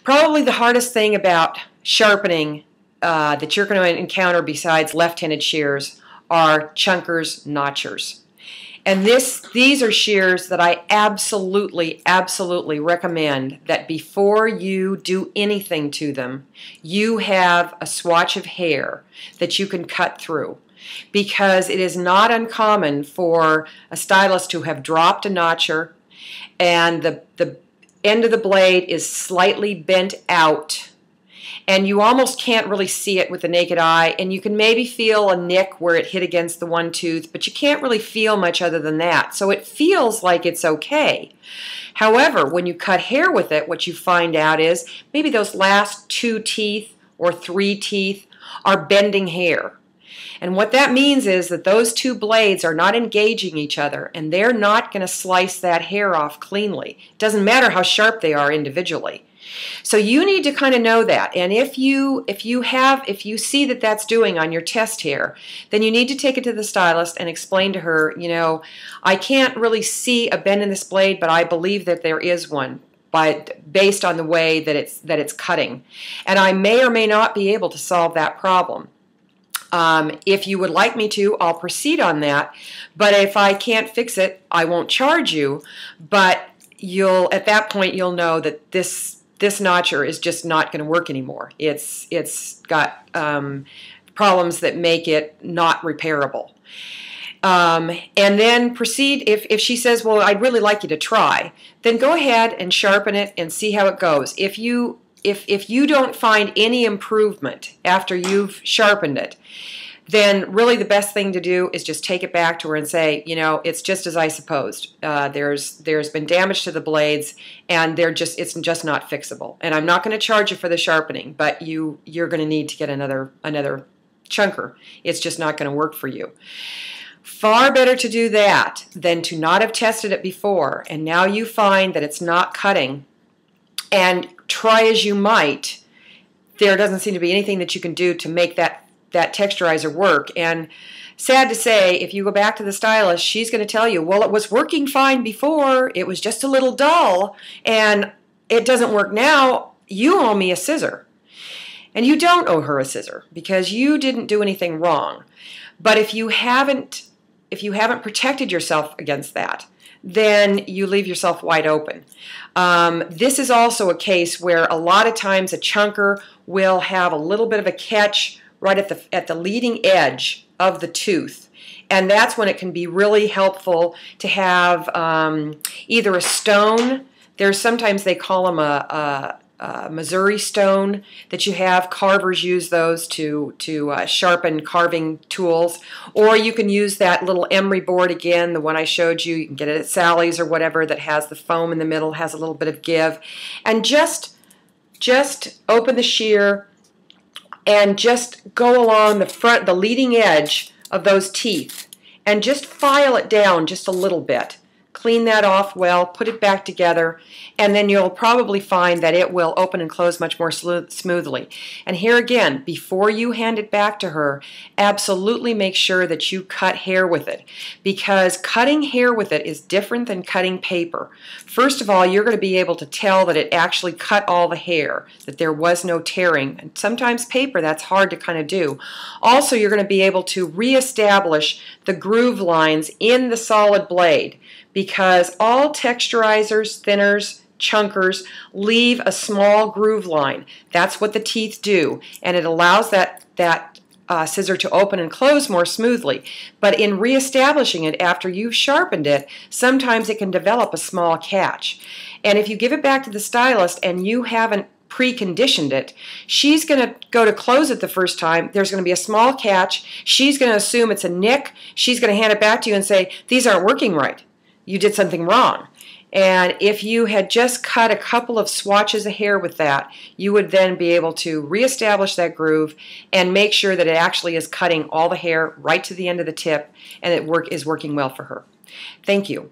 Probably the hardest thing about sharpening that you're going to encounter besides left-handed shears are chunkers, notchers. And these are shears that I absolutely, absolutely recommend that before you do anything to them, you have a swatch of hair that you can cut through. Because it is not uncommon for a stylist to have dropped a notcher and the end of the blade is slightly bent out, and you almost can't really see it with the naked eye, and you can maybe feel a nick where it hit against the one tooth, but you can't really feel much other than that. So it feels like it's okay. However, when you cut hair with it, what you find out is maybe those last 2 teeth or 3 teeth are bending hair. And what that means is that those 2 blades are not engaging each other, and they're not going to slice that hair off cleanly. It doesn't matter how sharp they are individually. So you need to kind of know that, and if you see that that's doing on your test hair, then you need to take it to the stylist and explain to her, you know, I can't really see a bend in this blade, but I believe that there is one based on the way that it's cutting, and I may or may not be able to solve that problem. If you would like me to, I'll proceed on that, but if I can't fix it, I won't charge you, but at that point you'll know that this notcher is just not going to work anymore. It's got problems that make it not repairable. And then proceed, if she says, well, I'd really like you to try, then go ahead and sharpen it and see how it goes. If you don't find any improvement after you've sharpened it, then really the best thing to do is just take it back to her and say, you know, it's just as I supposed. There's been damage to the blades, and it's just not fixable. And I'm not going to charge you for the sharpening, but you're going to need to get another chunker. It's just not going to work for you. Far better to do that than to not have tested it before, and now you find that it's not cutting, and try as you might, there doesn't seem to be anything that you can do to make that texturizer work. And sad to say, if you go back to the stylist, she's going to tell you, well, it was working fine before, it was just a little dull, and it doesn't work now, you owe me a scissor. And you don't owe her a scissor, because you didn't do anything wrong. But if you haven't protected yourself against that, then you leave yourself wide open. This is also a case where a lot of times a chunker will have a little bit of a catch right at the leading edge of the tooth, and that's when it can be really helpful to have either a stone. There's sometimes they call them a Missouri stone that you have. Carvers use those to sharpen carving tools, or you can use that little emery board again, the one I showed you. You can get it at Sally's or whatever, that has the foam in the middle, has a little bit of give, and just open the shear and just go along the leading edge of those teeth, and just file it down just a little bit. Clean that off well, put it back together, and then you'll probably find that it will open and close much more smoothly. And here again, before you hand it back to her, absolutely make sure that you cut hair with it, because cutting hair with it is different than cutting paper. First of all, you're going to be able to tell that it actually cut all the hair, that there was no tearing. And sometimes paper, that's hard to kind of do. Also, you're going to be able to reestablish the groove lines in the solid blade, because all texturizers, thinners, chunkers leave a small groove line. That's what the teeth do, and it allows that scissor to open and close more smoothly. But in reestablishing it after you've sharpened it, sometimes it can develop a small catch. And if you give it back to the stylist and you haven't preconditioned it, she's going to go to close it the first time. There's going to be a small catch. She's going to assume it's a nick. She's going to hand it back to you and say, these aren't working right. You did something wrong. And if you had just cut a couple of swatches of hair with that, you would then be able to reestablish that groove and make sure that it actually is cutting all the hair right to the end of the tip, and it is working well for her. Thank you.